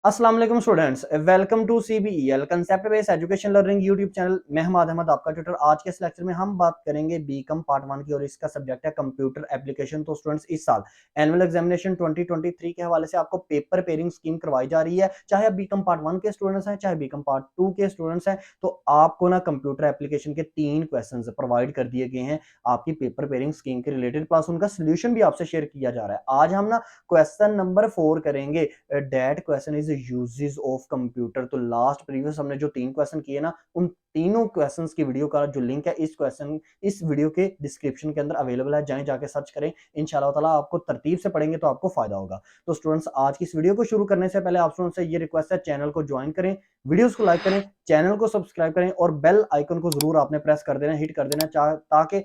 अस्सलाम वालेकुम students, welcome to CBEL concept based education learning YouTube channel. मैं हमाद अहमद आपका ट्यूटर। आज के इस लेक्चर में हम बात करेंगे बीकॉम पार्ट 1 की और इसका सब्जेक्ट है कंप्यूटर एप्लीकेशन। तो स्टूडेंट्स, इस साल एनुअल एग्जामिनेशन 2023 के हवाले से आपको पेपर पेयरिंग स्कीम करवाई जा रही है। चाहे आप बीकॉम पार्ट 1 के स्टूडेंट्स हैं, चाहे बीकॉम पार्ट 2 के स्टूडेंट्स हैं, तो आपको ना कंप्यूटर एप्लीकेशन के 3 क्वेश्चन प्रोवाइड कर दिए गए हैं आपकी पेपर पेयरिंग स्कीम के रिलेटेड, प्लस उनका सोल्यूशन भी आपसे शेयर किया जा रहा है। आज हम ना क्वेश्चन नंबर 4 करेंगे। That question is uses of computer. तो लास्ट प्रीवियस हमने जो 3 क्वेश्चन किए ना, उन तीनों क्वेश्चंस की वीडियो का जो लिंक है इस वीडियो के डिस्क्रिप्शन के अंदर अवेलेबल है। जाएं, जाके सर्च करें। इंशाल्लाह ताला आपको तरतीब से पढ़ेंगे तो आपको फायदा होगा। तो स्टूडेंट्स, आज की इस वीडियो को शुरू करने से पहले आप स्टूडेंट्स से ये रिक्वेस्ट है, चैनल को ज्वाइन करें, वीडियोस को लाइक करें, चैनल को सब्सक्राइब करें और बेल आइकन को जरूर आपने प्रेस कर देना, हिट कर देना, ताकि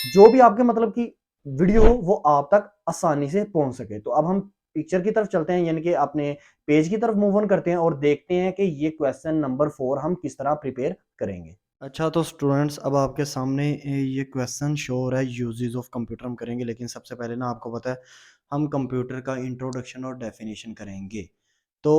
जो भी आपके मतलब की वीडियो हो वो आप तक आसानी से पहुंच सके। तो अब हम पिक्चर की तरफ चलते हैं, यानी कि अपने पेज की तरफ मूव ऑन करते हैं और देखते हैं कि ये क्वेश्चन नंबर 4 हम किस तरह प्रिपेयर करेंगे। अच्छा, तो स्टूडेंट्स, अब आपके सामने ये क्वेश्चन शो हो रहा है। यूजेस ऑफ कंप्यूटर हम करेंगे, लेकिन सबसे पहले ना आपको पता है हम कंप्यूटर का इंट्रोडक्शन और डेफिनेशन करेंगे। तो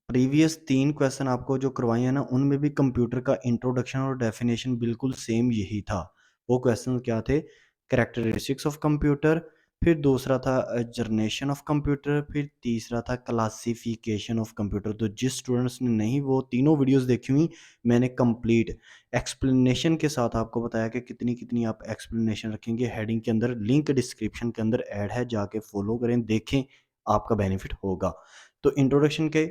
प्रीवियस 3 क्वेश्चन आपको जो करवाए हैं ना, उनमें भी कंप्यूटर का इंट्रोडक्शन और डेफिनेशन बिल्कुल सेम यही था। वो क्वेश्चन क्या थे? कैरेक्टरिस्टिक्स ऑफ कंप्यूटर, फिर दूसरा था जनरेशन ऑफ कंप्यूटर, फिर तीसरा था क्लासिफिकेशन ऑफ कंप्यूटर। तो जिस स्टूडेंट्स ने नहीं वो तीनों वीडियोस देखी हुई, मैंने कंप्लीट एक्सप्लेनेशन के साथ आपको बताया कि कितनी कितनी आप एक्सप्लेनेशन रखेंगे। हेडिंग के अंदर लिंक डिस्क्रिप्शन के अंदर ऐड है, जाके फॉलो करें, देखें, आपका बेनिफिट होगा। तो इंट्रोडक्शन के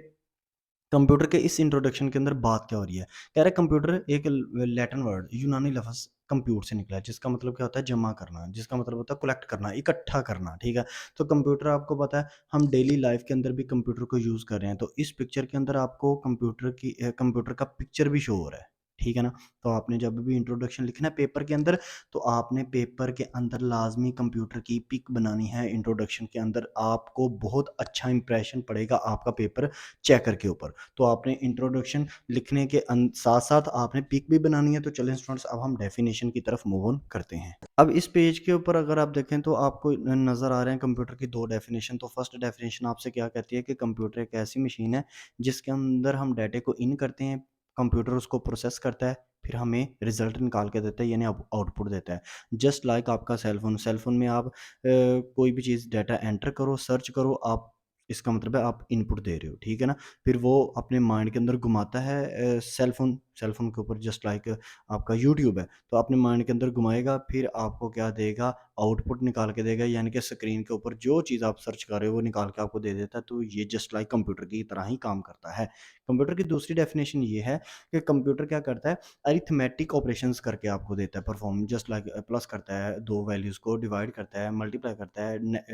कंप्यूटर के इस इंट्रोडक्शन के अंदर बात क्या हो रही है? कह रहा है कंप्यूटर एक लैटिन वर्ड, यूनानी लफ्ज़ कंप्यूट से निकला है, जिसका मतलब क्या होता है? जमा करना, जिसका मतलब होता है कलेक्ट करना, इकट्ठा करना, ठीक है? तो कंप्यूटर आपको पता है हम डेली लाइफ के अंदर भी कंप्यूटर को यूज़ कर रहे हैं। तो इस पिक्चर के अंदर आपको कंप्यूटर का पिक्चर भी शो हो रहा है, ठीक है ना? तो आपने जब भी इंट्रोडक्शन लिखना है पेपर के अंदर, तो आपने पेपर के अंदर लाज़मी कंप्यूटर की पिक बनानी है। इंट्रोडक्शन के अंदर आपको बहुत अच्छा इंप्रेशन पड़ेगा आपका पेपर चेकर के ऊपर। तो आपने इंट्रोडक्शन लिखने के साथ-साथ आपने पिक भी बनानी है। तो चलें स्टूडेंट्स, अब हम डेफिनेशन की तरफ मूव ऑन करते हैं। अब इस पेज के ऊपर अगर आप देखें तो आपको नज़र आ रहे हैं कंप्यूटर की 2 डेफिनेशन। तो फर्स्ट डेफिनेशन आपसे क्या कहती है कि कंप्यूटर एक ऐसी मशीन है जिसके अंदर हम डाटे को इन करते हैं, कंप्यूटर उसको प्रोसेस करता है, फिर हमें रिज़ल्ट निकाल के देता है, यानी आउटपुट देता है। जस्ट लाइक आपका सेल फ़ोन में आप कोई भी चीज़ डाटा एंटर करो, सर्च करो, आप इसका मतलब है आप इनपुट दे रहे हो, ठीक है ना? फिर वो अपने माइंड के अंदर घुमाता है सेल फ़ोन के ऊपर, जस्ट लाइक आपका यूट्यूब है, तो अपने माइंड के अंदर घुमाएगा, फिर आपको क्या देगा? आउटपुट निकाल के देगा, यानी कि स्क्रीन के ऊपर जो चीज़ आप सर्च कर रहे हो वो निकाल के आपको दे देता है। तो ये जस्ट लाइक कंप्यूटर की तरह ही काम करता है। कंप्यूटर की दूसरी डेफिनेशन ये है कि कंप्यूटर क्या करता है? अरिथमेटिक ऑपरेशंस करके आपको देता है परफॉर्म, जस्ट लाइक प्लस करता है, 2 वैल्यूज़ को डिवाइड करता है, मल्टीप्लाई करता है,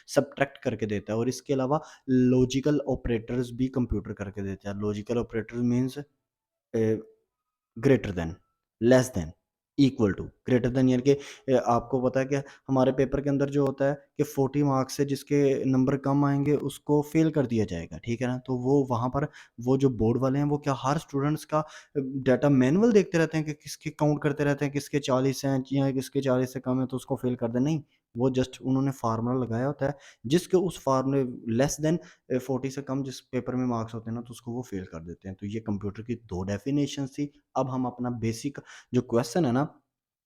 सब्ट्रैक्ट करके देता है, और इसके अलावा लॉजिकल ऑपरेटर्स भी कंप्यूटर करके देता है। Logical operator means greater than, less than, equal to. Greater than यानी कि आपको पता है कि हमारे पेपर के अंदर जो होता है कि 40 मार्क्स से जिसके नंबर कम आएँगे उसको फ़ेल कर दिया जाएगा, ठीक है ना? तो वो वहाँ पर वो जो बोर्ड वाले हैं वो क्या हर स्टूडेंट्स का डाटा मैनुअल देखते रहते हैं कि किसके काउंट करते रहते हैं, किसके 40 हैं या किसके 40 से कम है तो उसको फ़ेल कर दें, नहीं। वो जस्ट उन्होंने फ़ॉर्मूला लगाया होता है, जिसके उस फ़ॉर्मूले लेस देन 40 से कम जिस पेपर में मार्क्स होते हैं ना, तो उसको वो फ़ेल कर देते हैं। तो ये कंप्यूटर की 2 डेफिनेशंस थी। अब हम अपना बेसिक जो क्वेश्चन है ना,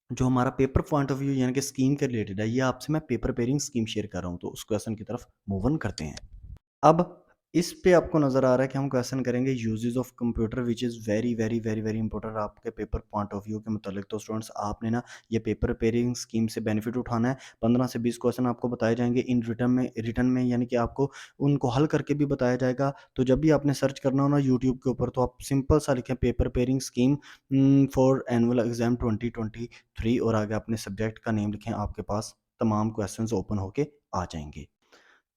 जो हमारा पेपर पॉइंट ऑफ व्यू यानी कि स्कीम के रिलेटेड है, ये आपसे मैं पेपर पेयरिंग स्कीम शेयर कर रहा हूँ, तो उस क्वेश्चन की तरफ मूव ऑन करते हैं। अब इस पे आपको नज़र आ रहा है कि हम क्वेश्चन करेंगे uses of computer, which is very very very very important आपके पेपर पॉइंट ऑफ व्यू के मुतालिक। तो स्टूडेंट्स, आपने ना ये पेपर पेयरिंग स्कीम से बेनिफिट उठाना है। 15 से 20 क्वेश्चन आपको बताए जाएंगे इन रिटर्न में, यानी कि आपको उनको हल करके भी बताया जाएगा। तो जब भी आपने सर्च करना हो ना यूट्यूब के ऊपर, तो आप सिंपल सा लिखें paper pairing scheme for annual exam 2023 और आगे अपने सब्जेक्ट का नेम लिखें, आपके पास तमाम क्वेश्चंस ओपन होके आ जाएंगे।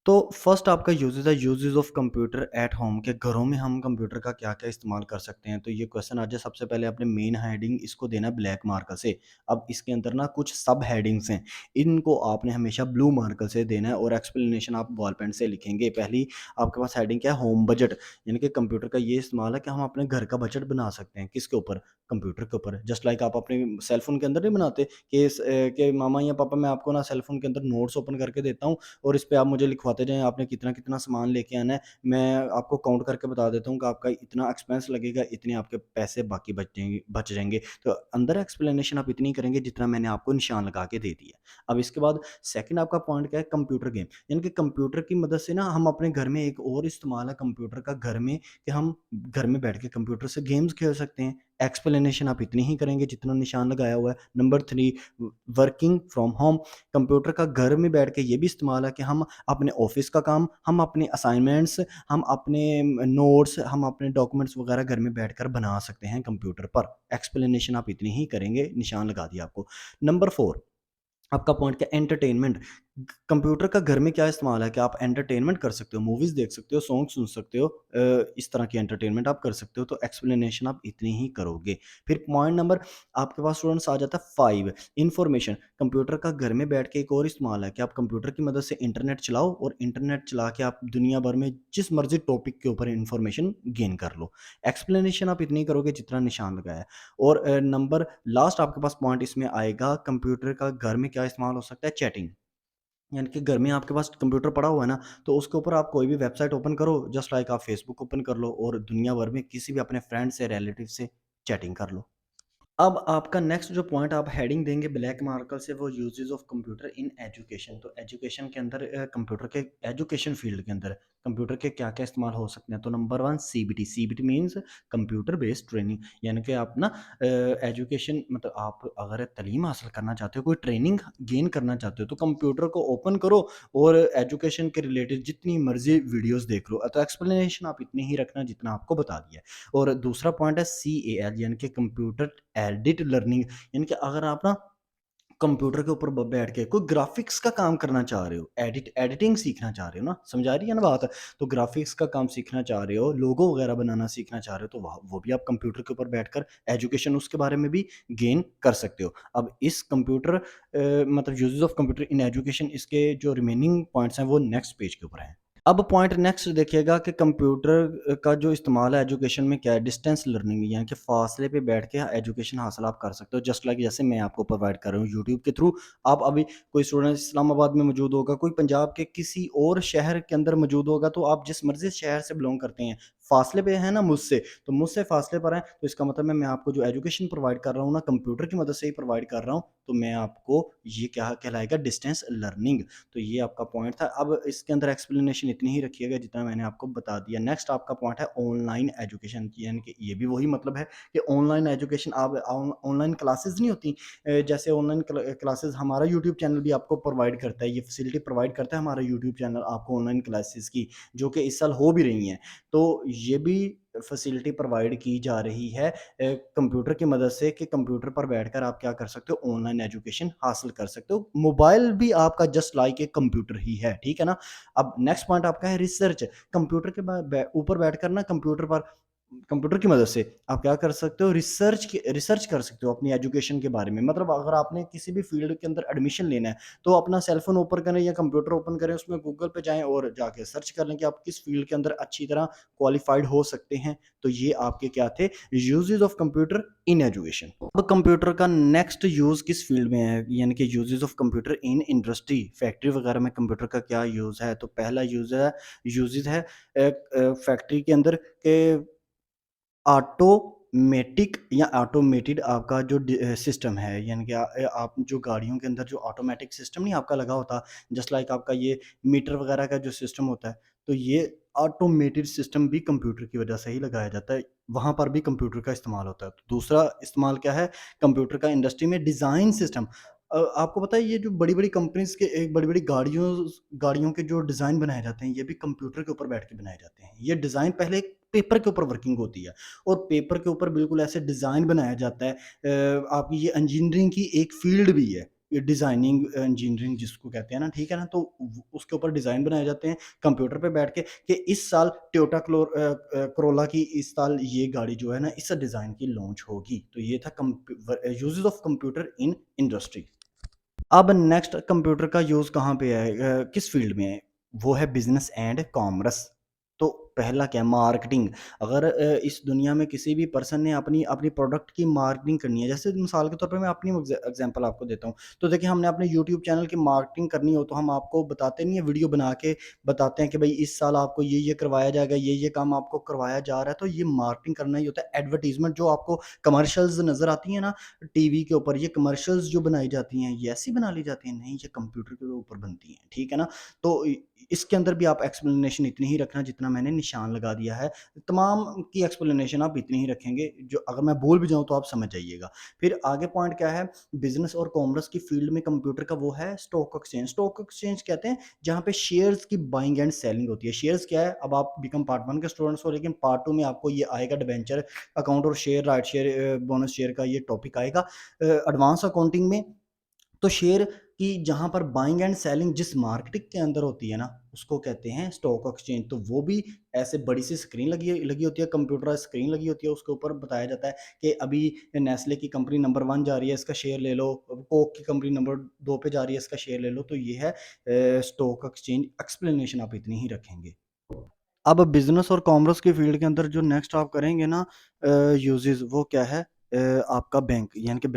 तो फर्स्ट आपका यूजेज़ है, uses of computer at home, के घरों में हम कंप्यूटर का क्या-क्या इस्तेमाल कर सकते हैं। तो ये क्वेश्चन आज है। सबसे पहले आपने मेन हेडिंग इसको देना है ब्लैक मार्कर से। अब इसके अंदर ना कुछ सब हेडिंग्स हैं, इनको आपने हमेशा ब्लू मार्कर से देना है और एक्सप्लेनेशन आप बॉल पेन से लिखेंगे। पहली आपके पास हेडिंग क्या है? होम बजट, यानी कि कंप्यूटर का ये इस्तेमाल है कि हम अपने घर का बजट बना सकते हैं। किसके ऊपर? कंप्यूटर के ऊपर। जस्ट लाइक आप अपने सेल फ़ोन के अंदर नहीं बनाते कि मामा या पापा मैं आपको ना सेल फ़ोन के अंदर नोट्स ओपन करके देता हूँ और इस पे आप मुझे लिखवाते बताते जाएँ आपने कितना-कितना सामान लेके आना है, मैं आपको काउंट करके बता देता हूँ कि आपका इतना एक्सपेंस लगेगा, इतने आपके पैसे बाकी बच जाएँगे। तो अंदर एक्सप्लेनेशन आप इतनी करेंगे जितना मैंने आपको निशान लगा के दे दिया। अब इसके बाद सेकंड आपका पॉइंट क्या है, कंप्यूटर गेम। यानी कि कंप्यूटर की मदद से ना हम अपने घर में एक और इस्तेमाल है कंप्यूटर का घर में, कि हम घर में बैठ के कंप्यूटर से गेम्स खेल सकते हैं। एक्सप्लेनेशन आप इतनी ही करेंगे जितना निशान लगाया हुआ है। Number 3, working from home. Computer का घर में बैठ के ये भी इस्तेमाल है कि हम अपने ऑफ़िस का काम, हम अपने असाइनमेंट्स, हम अपने नोट्स, हम अपने डॉक्यूमेंट्स वगैरह घर में बैठकर बना सकते हैं कंप्यूटर पर। एक्सप्लेनेशन आप इतनी ही करेंगे, निशान लगा दिया आपको। नंबर 4, आपका पॉइंट क्या, एंटरटेनमेंट। कंप्यूटर का घर में क्या इस्तेमाल है कि आप एंटरटेनमेंट कर सकते हो, मूवीज़ देख सकते हो, सॉन्ग सुन सकते हो, इस तरह की एंटरटेनमेंट आप कर सकते हो, तो एक्सप्लेनेशन आप इतनी ही करोगे। फिर पॉइंट नंबर आपके पास स्टूडेंट्स आ जाता है 5, इन्फॉर्मेशन। कंप्यूटर का घर में बैठ के एक और इस्तेमाल है कि आप कंप्यूटर की मदद से इंटरनेट चलाओ और इंटरनेट चला के आप दुनिया भर में जिस मर्ज़ी टॉपिक के ऊपर इन्फॉर्मेशन गेन कर लो। एक्सप्लेनेशन आप इतनी करोगे जितना निशान लगाया है। और नंबर लास्ट आपके पास पॉइंट इसमें आएगा, कंप्यूटर का घर में क्या इस्तेमाल हो सकता है, चैटिंग। यानी कि घर में आपके पास कंप्यूटर पड़ा हुआ है ना, तो उसके ऊपर आप कोई भी वेबसाइट ओपन करो, जस्ट लाइक आप फेसबुक ओपन कर लो और दुनिया भर में किसी भी अपने फ्रेंड से, रिलेटिव से चैटिंग कर लो। अब आपका नेक्स्ट जो पॉइंट आप हेडिंग देंगे ब्लैक मार्कर से, वो uses of computer in education. तो एजुकेशन के अंदर कंप्यूटर के एजुकेशन फील्ड के अंदर कंप्यूटर के क्या-क्या इस्तेमाल हो सकते हैं। तो number 1, CBT. CBT means computer based training. यानी कि आप ना एजुकेशन, मतलब आप अगर तालीम हासिल करना चाहते हो, कोई ट्रेनिंग गेन करना चाहते हो, तो कंप्यूटर को ओपन करो और एजुकेशन के रिलेटेड जितनी मर्ज़ी वीडियोज़ देख लो। तो एक्सप्लेनेशन आप इतनी ही रखना जितना आपको बता दिया है। और दूसरा पॉइंट है सीएएल, यानी कि कंप्यूटर एडिट लर्निंग। यानी कि अगर आप ना कंप्यूटर के ऊपर बैठ के कोई ग्राफिक्स का काम करना चाह रहे हो, एडिटिंग सीखना चाह रहे हो ना, समझ आ रही है ना बात? तो ग्राफिक्स का काम सीखना चाह रहे हो, लोगो वगैरह बनाना सीखना चाह रहे हो, तो वो भी आप कंप्यूटर के ऊपर बैठकर एजुकेशन उसके बारे में भी गेन कर सकते हो। अब इस कंप्यूटर मतलब uses of computer in education, इसके जो रिमेनिंग पॉइंट्स हैं वो नेक्स्ट पेज के ऊपर हैं। अब पॉइंट नेक्स्ट देखिएगा कि कंप्यूटर का जो इस्तेमाल है एजुकेशन में क्या है, डिस्टेंस लर्निंग। यानी कि फासले पे बैठ के एजुकेशन हासिल आप कर सकते हो, जस्ट लाइक जैसे मैं आपको प्रोवाइड कर रहा हूँ यूट्यूब के थ्रू। आप अभी कोई स्टूडेंट इस्लामाबाद में मौजूद होगा, कोई पंजाब के किसी और शहर के अंदर मौजूद होगा, तो आप जिस मर्जी शहर से बिलोंग करते हैं, फासले पे है ना मुझसे, तो मुझसे फासले पर है, तो इसका मतलब है मैं आपको जो एजुकेशन प्रोवाइड कर रहा हूँ ना, कंप्यूटर की मदद से ही प्रोवाइड कर रहा हूँ, तो मैं आपको ये क्या कहलाएगा, डिस्टेंस लर्निंग। तो ये आपका पॉइंट था। अब इसके अंदर एक्सप्लेनेशन इतनी ही रखिएगा जितना मैंने आपको बता दिया। नेक्स्ट आपका पॉइंट है ऑनलाइन एजुकेशन की, यानी कि ये भी वही मतलब है कि ऑनलाइन एजुकेशन, आप ऑनलाइन क्लासेस नहीं होती, जैसे ऑनलाइन क्लासेस हमारा यूट्यूब चैनल भी आपको प्रोवाइड करता है, ये फैसिलिटी प्रोवाइड करता है हमारा यूट्यूब चैनल आपको ऑनलाइन क्लासेस की, जो कि इस साल हो भी रही हैं। तो ये भी फैसिलिटी प्रोवाइड की जा रही है कंप्यूटर की मदद से, कि कंप्यूटर पर बैठकर आप क्या कर सकते हो, ऑनलाइन एजुकेशन हासिल कर सकते हो। मोबाइल भी आपका जस्ट लाइक एक कंप्यूटर ही है, ठीक है ना? अब नेक्स्ट पॉइंट आपका है रिसर्च। कंप्यूटर के ऊपर बैठकर ना, कंप्यूटर की मदद से आप क्या कर सकते हो, रिसर्च कर सकते हो अपनी एजुकेशन के बारे में। मतलब अगर आपने किसी भी फील्ड के अंदर एडमिशन लेना है, तो अपना सेल फोन ओपन करें या कंप्यूटर ओपन करें, उसमें गूगल पे जाएं और जाके सर्च कर लें कि आप किस फील्ड के अंदर अच्छी तरह क्वालिफाइड हो सकते हैं। तो ये आपके क्या थे, uses of computer in education. अब कंप्यूटर का नेक्स्ट यूज किस फील्ड में है, यानी कि uses of computer in industry, factory वगैरह में कंप्यूटर का क्या यूज है। तो पहला यूजेस है फैक्ट्री के अंदर के ऑटोमेटिक या ऑटोमेटेड आपका जो सिस्टम है, यानी कि आप जो गाड़ियों के अंदर जो ऑटोमेटिक सिस्टम नहीं आपका लगा होता, जस्ट लाइक आपका ये मीटर वगैरह का जो सिस्टम होता है, तो ये ऑटोमेटेड सिस्टम भी कंप्यूटर की वजह से ही लगाया जाता है, वहाँ पर भी कंप्यूटर का इस्तेमाल होता है। तो दूसरा इस्तेमाल क्या है कंप्यूटर का इंडस्ट्री में, डिज़ाइन सिस्टम। आपको पता है ये जो बड़ी-बड़ी कंपनीज़ के एक बड़ी-बड़ी गाड़ियों गाड़ियों के जो डिज़ाइन बनाए जाते हैं, ये भी कंप्यूटर के ऊपर बैठ के बनाए जाते हैं। ये डिज़ाइन पहले पेपर के ऊपर वर्किंग होती है और पेपर के ऊपर बिल्कुल ऐसे डिज़ाइन बनाया जाता है। आपकी ये इंजीनियरिंग की एक फ़ील्ड भी है, ये डिज़ाइनिंग इंजीनियरिंग जिसको कहते हैं ना, ठीक है ना? तो उसके ऊपर डिज़ाइन बनाए जाते हैं कंप्यूटर पे बैठ के, कि इस साल टोयोटा कोरोला की इस साल ये गाड़ी जो है ना, इस डिज़ाइन की लॉन्च होगी। तो ये था uses of computer in industry. अब नेक्स्ट कंप्यूटर का यूज़ कहाँ पे है, किस फ़ील्ड में है? वो है बिज़नेस एंड कॉमर्स। तो पहला क्या है, मार्केटिंग। अगर इस दुनिया में किसी भी पर्सन ने अपनी अपनी प्रोडक्ट की मार्केटिंग करनी है, जैसे मिसाल के तौर पे मैं अपनी एग्जांपल आपको देता हूँ। तो देखिए, हमने अपने यूट्यूब चैनल की मार्केटिंग करनी हो तो हम आपको बताते नहीं है, वीडियो बना के बताते हैं कि भाई इस साल आपको ये करवाया जाएगा, ये काम आपको करवाया जा रहा है। तो ये मार्केटिंग करना ही होता है। एडवर्टीजमेंट जो आपको कमर्शियल्स नज़र आती है ना टीवी के ऊपर, ये कमर्शियल्स जो बनाई जाती हैं ये ऐसी बना ली जाती हैं? नहीं, ये कंप्यूटर के ऊपर बनती हैं, ठीक है ना? तो इसके अंदर भी आप एक्सप्लेनेशन इतनी ही रखना जितना मैंने निशान लगा दिया है। तमाम की एक्सप्लेनेशन आप इतनी ही रखेंगे, जो अगर मैं भूल भी जाऊँ तो आप समझ जाइएगा। फिर आगे पॉइंट क्या है, बिज़नेस और कॉमर्स की फील्ड में कंप्यूटर का वो है स्टॉक एक्सचेंज। स्टॉक एक्सचेंज कहते हैं जहाँ पे शेयर्स की बाइंग एंड सेलिंग होती है। शेयर्स क्या है, अब आप बीकॉम पार्ट 1 के स्टूडेंट्स हो, लेकिन पार्ट 2 में आपको ये आएगा डिबेंचर अकाउंट और share right share bonus share का ये टॉपिक आएगा एडवांस अकाउंटिंग में। तो शेयर की जहाँ पर बाइंग एंड सेलिंग जिस मार्केटिंग के अंदर होती है ना, उसको कहते हैं स्टॉक एक्सचेंज। तो वो भी ऐसे बड़ी सी स्क्रीन लगी लगी होती है, कंप्यूटर स्क्रीन लगी होती है, उसके ऊपर बताया जाता है कि अभी नेस्ले की कंपनी नंबर 1 जा रही है, इसका शेयर ले लो। कोक की कंपनी नंबर 2 पे जा रही है, इसका शेयर ले लो। तो ये है स्टॉक एक्सचेंज। एक्सप्लेनेशन आप इतनी ही रखेंगे। अब बिज़नेस और कॉमर्स की फ़ील्ड के अंदर जो नेक्स्ट आप करेंगे ना यूज़ेज़, वो क्या है, आपका बैंक, यानी कि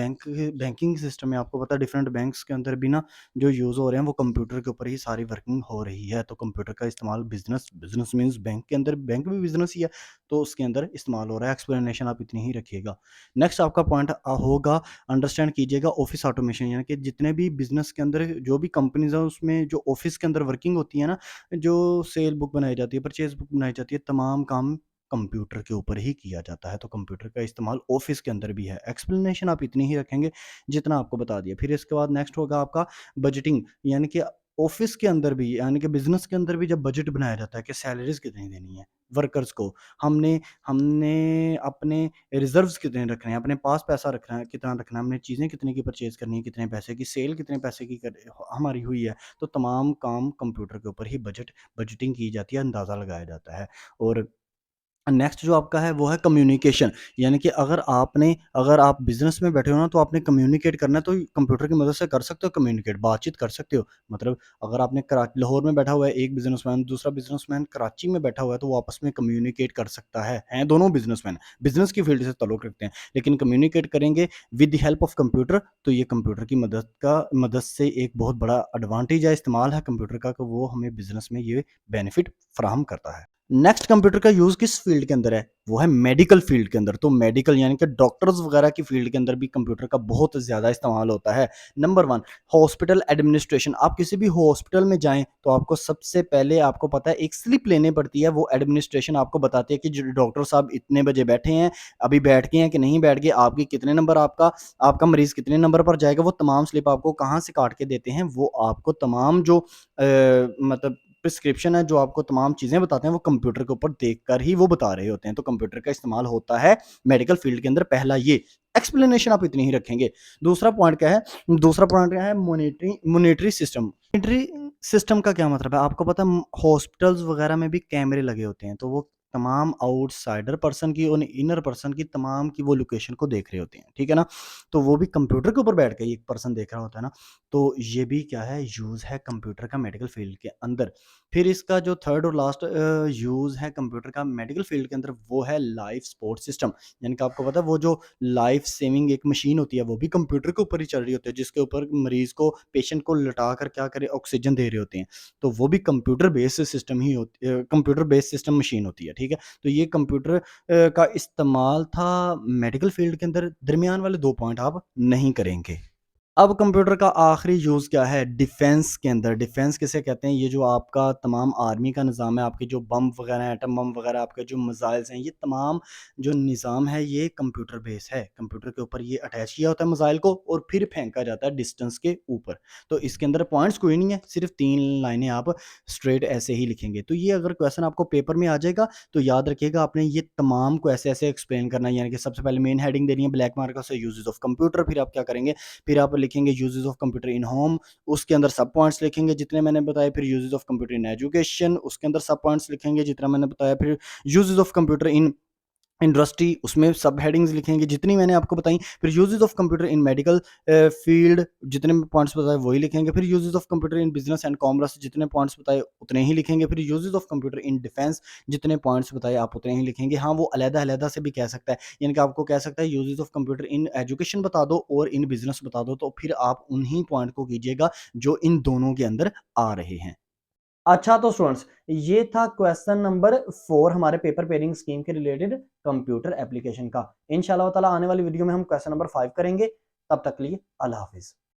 बैंकिंग सिस्टम में आपको पता है डिफरेंट बैंक्स के अंदर भी ना जो यूज़ हो रहे हैं वो कंप्यूटर के ऊपर ही सारी वर्किंग हो रही है। तो कंप्यूटर का इस्तेमाल बिज़नेस बिज़नेस मीन्स बैंक के अंदर, बैंक भी बिज़नेस ही है, तो उसके अंदर इस्तेमाल हो रहा है। एक्सप्लेनेशन आप इतनी ही रखिएगा। नेक्स्ट आपका पॉइंट होगा, अंडरस्टैंड कीजिएगा ऑफ़िस ऑटोमेशन, यानी कि जितने भी बिज़नेस के अंदर जो भी कंपनीज़ हैं उसमें जो ऑफ़िस के अंदर वर्किंग होती है ना, जो सेल बुक बनाई जाती है, परचेज़ बुक बनाई जाती है, तमाम काम कंप्यूटर के ऊपर ही किया जाता है। तो कंप्यूटर का इस्तेमाल ऑफ़िस के अंदर भी है। एक्सप्लेनेशन आप इतनी ही रखेंगे जितना आपको बता दिया। फिर इसके बाद नेक्स्ट होगा आपका बजटिंग, यानी कि ऑफ़िस के अंदर भी, यानी कि बिज़नेस के अंदर भी जब बजट बनाया जाता है कि सैलरीज़ कितनी देनी है वर्कर्स को, हमने हमने अपने रिज़र्व्स कितने रखने हैं, अपने पास पैसा रखना है, कितना रखना है, हमने चीज़ें कितने की परचेज़ करनी है, कितने पैसे की, सेल कितने पैसे की कर हमारी हुई है। तो तमाम काम कंप्यूटर के ऊपर ही बजटिंग की जाती है, अंदाज़ा लगाया जाता है। और नेक्स्ट जो आपका है वो है कम्युनिकेशन, यानी कि अगर आप बिज़नेस में बैठे हो ना तो आपने कम्युनिकेट करना है, तो कंप्यूटर की मदद से कर सकते हो कम्युनिकेट, बातचीत कर सकते हो। मतलब अगर आपने लाहौर में बैठा हुआ है एक बिज़नेसमैन, दूसरा बिज़नेसमैन कराची में बैठा हुआ है, तो वो आपस में कम्युनिकेट कर सकता है। हैं दोनों बिज़नेसमैन, बिज़नेस की फ़ील्ड से ताल्लुक़ रखते हैं, लेकिन कम्युनिकेट करेंगे with the help of computer. तो ये कंप्यूटर की मदद से एक बहुत बड़ा एडवांटेज है, इस्तेमाल है कंप्यूटर का, कि वो हमें बिज़नेस में ये बेनिफिट फ़राहम करता है। नेक्स्ट कंप्यूटर का यूज़ किस फ़ील्ड के अंदर है? वो है मेडिकल फ़ील्ड के अंदर। तो मेडिकल यानी कि डॉक्टर्स वगैरह की फ़ील्ड के अंदर भी कंप्यूटर का बहुत ज़्यादा इस्तेमाल होता है। Number 1, hospital administration. आप किसी भी हॉस्पिटल में जाएँ तो आपको सबसे पहले आपको पता है एक स्लिप लेनी पड़ती है, वो एडमिनिस्ट्रेशन आपको बताती है कि जो डॉक्टर साहब इतने बजे बैठे हैं, अभी बैठ गए हैं कि नहीं बैठ गए, आपकी कितने नंबर, आपका मरीज़ कितने नंबर पर जाएगा, वो तमाम स्लिप आपको कहाँ से काट के देते हैं, वो आपको तमाम जो मतलब प्रिस्क्रिप्शन है, जो आपको तमाम चीज़ें बताते हैं, वो कंप्यूटर के ऊपर देखकर ही वो बता रहे होते हैं। तो कंप्यूटर का इस्तेमाल होता है मेडिकल फ़ील्ड के अंदर, पहला ये। एक्सप्लेनेशन आप इतनी ही रखेंगे। दूसरा पॉइंट क्या है? दूसरा पॉइंट क्या है? Monetary system. मॉनिटरी सिस्टम का क्या मतलब है? आपको पता है हॉस्पिटल्स वगैरह में भी कैमरे लगे होते हैं, तो वो तमाम आउटसाइडर पर्सन की और इनर पर्सन की तमाम की वो लोकेशन को देख रहे होते हैं, ठीक है ना? तो वो भी कंप्यूटर के ऊपर बैठ के एक पर्सन देख रहा होता है ना, तो ये भी क्या है, यूज़ है कंप्यूटर का मेडिकल फ़ील्ड के अंदर। फिर इसका जो थर्ड और लास्ट यूज़ है कंप्यूटर का मेडिकल फ़ील्ड के अंदर, वो है लाइफ सपोर्ट सिस्टम। यानी कि आपको पता है वो जो लाइफ सेविंग एक मशीन होती है, वो भी कंप्यूटर के ऊपर ही चल रही होती है, जिसके ऊपर मरीज़ को, पेशेंट को लिटा कर क्या करे, ऑक्सीजन दे रहे होते हैं। तो वो भी कंप्यूटर बेस्ड सिस्टम ही कंप्यूटर बेस्ड सिस्टम मशीन होती है, ठीक है? तो ये कंप्यूटर का इस्तेमाल था मेडिकल फ़ील्ड के अंदर। दरमियान वाले 2 पॉइंट आप नहीं करेंगे। अब कंप्यूटर का आखिरी यूज़ क्या है? डिफेंस के अंदर। डिफेंस किसे कहते हैं? ये जो आपका तमाम आर्मी का निज़ाम है, आपके जो बम वगैरह हैं, एटम बम वगैरह, आपके जो मिसाइल्स हैं, ये तमाम जो निज़ाम है ये कंप्यूटर बेस है। कंप्यूटर के ऊपर ये अटैच किया होता है मिसाइल को और फिर फेंका जाता है डिस्टेंस के ऊपर। तो इसके अंदर पॉइंट्स कोई नहीं है, सिर्फ़ 3 लाइनें आप स्ट्रेट ऐसे ही लिखेंगे। तो ये अगर क्वेश्चन आपको पेपर में आ जाएगा तो याद रखिएगा आपने ये तमाम को ऐसे-ऐसे एक्सप्लेन करना है, यानी कि सबसे पहले मेन हेडिंग देनी है ब्लैक मार्कर से, यूजेस ऑफ कंप्यूटर। फिर आप क्या करेंगे, फिर आप लिखेंगे uses of computer in home, उसके अंदर सब पॉइंट्स लिखेंगे जितने मैंने बताए। फिर uses of computer in education, उसके अंदर सब पॉइंट्स लिखेंगे जितना मैंने बताया। फिर uses of computer in industry, उसमें सब हेडिंग्स लिखेंगे जितनी मैंने आपको बताई। फिर uses of computer in medical field, जितने पॉइंट्स बताए वही लिखेंगे। फिर uses of computer in business and commerce, जितने पॉइंट्स बताए उतने ही लिखेंगे। फिर uses of computer in defence, जितने पॉइंट्स बताए आप उतने ही लिखेंगे। हाँ, वो अलग-अलग से भी कह सकता है, यानी कि आपको कह सकता है uses of computer in education बता दो और इन बिजनेस बता दो, तो फिर आप उन्हीं पॉइंट को कीजिएगा जो इन दोनों के अंदर आ रहे हैं। अच्छा, तो स्टूडेंट्स, ये था क्वेश्चन नंबर 4 हमारे पेपर पेयरिंग स्कीम के रिलेटेड कंप्यूटर एप्लीकेशन का। इंशाल्लाह ताला आने वाली वीडियो में हम क्वेश्चन नंबर 5 करेंगे। तब तक के लिए अल्लाह हाफिज।